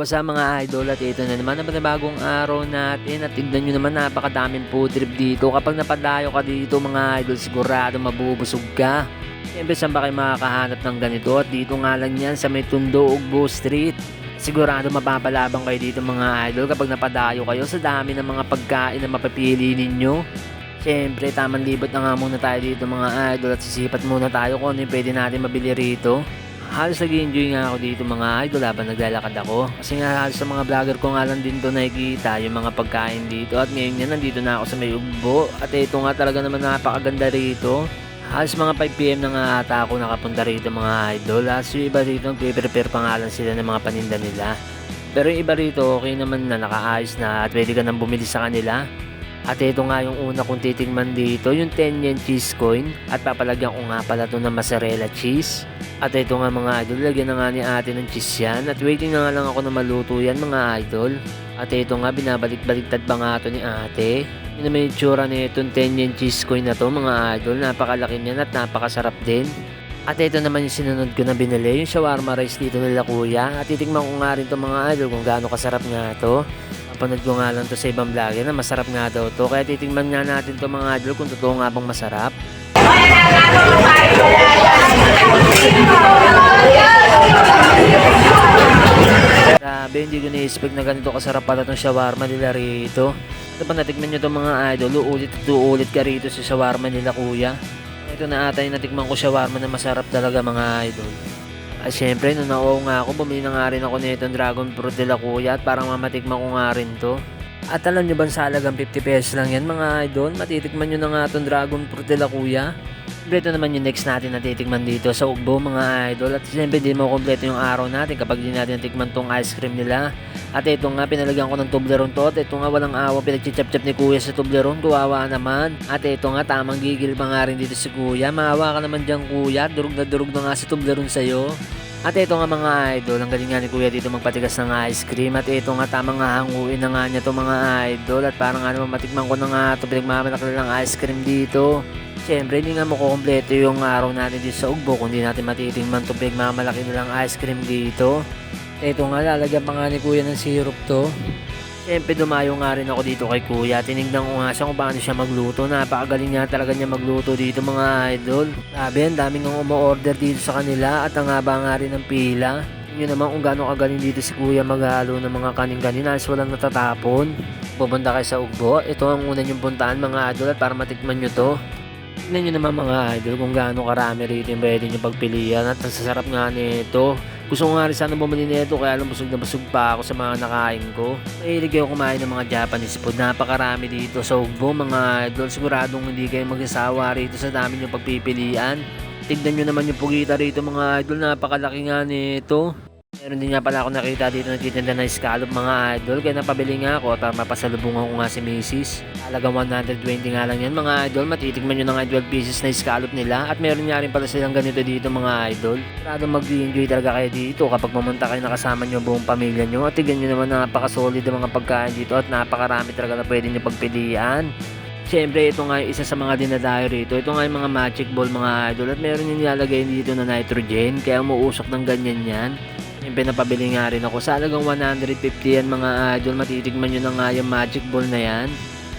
What's up mga idol, at ito na naman ang panibagong araw natin at tignan nyo naman napakadaming food trip dito. Kapag napadayo ka dito mga idol, sigurado mabubusog ka. Siyempre saan ba kayo makakahanap ng ganito, at dito nga lang yan sa may Tondo, Ugbo Street. Sigurado mapapalabang kayo dito mga idol kapag napadayo kayo sa dami ng mga pagkain na mapapili ninyo. Siyempre tamang libot na nga muna tayo dito mga idol at sisipat muna tayo kung ano yung pwede natin mabili rito. Halos nag-enjoy nga ako dito mga idol habang naglalakad ako. Kasi nga halos sa mga vlogger ko nga lang din to nakikita yung mga pagkain dito. At ngayon yan, nandito na ako sa may Ugbo. At ito nga talaga naman napakaganda rito. Halos mga 5 PM na nga ata ako nakapunta rito mga idol. Halos yung iba rito nagpe-prepare pa nga lang sila ng mga paninda nila. Pero yung iba rito okay naman na nakaayos na at pwede ka nang bumili sa kanila. At ito nga yung una kong titingnan dito, yung 10 yen cheese coin. At papalagyan ko nga pala ito ng mozzarella cheese. At ito nga mga idol, lagyan na nga ni ate ng cheese yan. At waiting na nga lang ako na maluto yan mga idol. At ito nga, binabalik-baliktad pa nga ito ni ate. Yun naman yung tsura na itong 10 yen cheese coin na to mga idol. Napakalaki niyan at napakasarap din. At ito naman yung sinunod ko na binili, yung shawarma rice dito nila kuya. At titikman ko nga rin to mga idol kung gaano kasarap nga to. Napanood ko nga lang to sa ibang vlogger na masarap nga daw to. Kaya titingnan nga natin to mga idol kung totoo nga bang masarap. Grabe, hindi ko na-expect na ganito kasarap pala itong shawarma nila rito. Ito pa natikman nyo itong mga idol, uulit at uulit ka rito sa shawarma nila kuya. Ito na ata yung natikman ko shawarma na masarap talaga mga idol. At syempre, nung nauwaw nga ako, bumili na nga rin ako nitong dragon fruit nila kuya at parang mamatikman ko nga rin to. At alam nyo ba sa halagang 50 pesos lang yan mga idol, matitikman nyo na nga itong dragon fruit nila kuya. Kompleto naman yung next natin na titikman dito sa Ugbo mga idol. At siyempre di mo kompleto yung araw natin kapag di natin natikman tong ice cream nila. At ito nga pinalagyan ko ng Toblerone to. At ito nga walang awa, pinagchichap-chap ni kuya sa Toblerone, kawawa naman. At ito nga tamang gigil pa nga rin dito si kuya. Maawa ka naman dyan kuya, durug na nga si Toblerone sa'yo. At ito nga mga idol, ang galing nga ni kuya dito magpatigas ng ice cream. At ito nga tamang hanguin na nga niya to mga idol. At parang nga naman matikman ko na nga ito, pinagmamalaki ng ice cream dito. Siyempre, hindi nga makukompleto yung araw natin dito sa Ugbo kung hindi natin matitingman itong pinagmamalaki nilang ice cream dito. Ito nga, lalagyan pa nga ni kuya ng syrup to. Siyempre, dumayo nga rin ako dito kay kuya. Tinignan ko nga siya kung paano siya magluto. Napakagaling nga talaga niya magluto dito mga idol. Sabi, ang daming nga umu-order dito sa kanila at ang haba nga rin ng pila. Yun naman kung gaano kagaling dito si kuya maghalo ng mga kanin-kanin. Halos walang natatapon. Pupunta kayo sa Ugbo. Ito ang una niyong puntahan mga idol at para matikman nyo to. Tignan nyo naman mga idol kung gaano karami rito yung pwede nyo pagpilian at ang sasarap nga nito. Gusto ko nga rin sana bumili nito kaya lang busog na busog pa ako sa mga nakain ko. Mahilig ako kumain ng mga Japanese food. Napakarami dito sa Ugbo mga idol. Siguradong hindi kayo magsasawa rito sa dami nyo pagpipilian. Tignan nyo naman yung pugita rito mga idol. Napakalaki nga nito. Meron din nga pala ako nakita dito nagtitinda ng scallop mga idol. Kaya napabili nga ako at mapasalubungan ko nga si Mrs. Halagang 120 nga lang yan mga idol. Matitikman nyo na nga 12 pieces na scallop nila. At meron nga rin pala silang ganito dito mga idol. Sigurado mag-enjoy talaga kayo dito kapag pumunta kayo nakasama nyo buong pamilya nyo. At tignan nyo naman na napakasolid ang mga pagkain dito at napakarami talaga na pwede nyo pagpilian. Siyempre, ito nga yung isa sa mga dinadayo rito. Ito nga yung mga magic ball mga idol. At meron yung nilalagay dito na nitrogen. Kaya umuusok ng ganyan yan. Siyempre napabili nga rin ako sa halagang 150 yan mga idol. Matitikman nyo na nga yung magic ball na yan.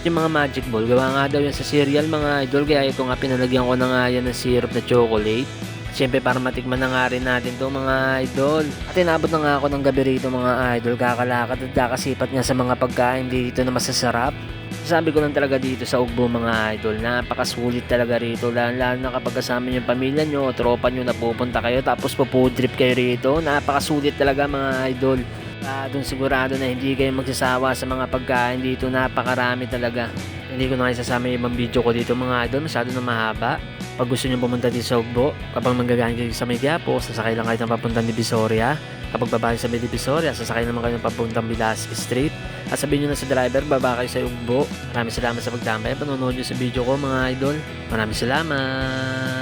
Yung mga magic ball, gawa nga daw yan sa cereal mga idol. Kaya ito nga pinalagyan ko na nga yan ng syrup na chocolate. Siyempre para matikman na nga rin natin to mga idol. At inabot na nga ako ng gabi rito mga idol. Kakalakad at kakasipat nga sa mga pagkain dito na masasarap. Sabi ko lang talaga dito sa Ugbo mga idol, napakasulit talaga rito. Lalo na kapag kasama yung pamilya nyo o tropa nyo na pupunta kayo tapos po-food trip kayo rito. Napakasulit talaga mga idol. Doon sigurado na hindi kayo magsasawa sa mga pagkain dito. Napakarami talaga. Hindi ko na kayo sasama yung ibang video ko dito mga idol. Masyado na mahaba. Pag gusto nyo pumunta dito sa Ugbo, kapag manggagaling kayo sa Maygapo, sasakay lang kayo ng papuntang Divisoria. Kapag babae sa Divisoria, sasakay naman kayo ng papuntang Velasquez Street. At sabihin nyo na sa driver, baba kayo sa Ugbo. Maraming salamat sa pagtambay. Panonood nyo sa video ko mga idol. Maraming salamat.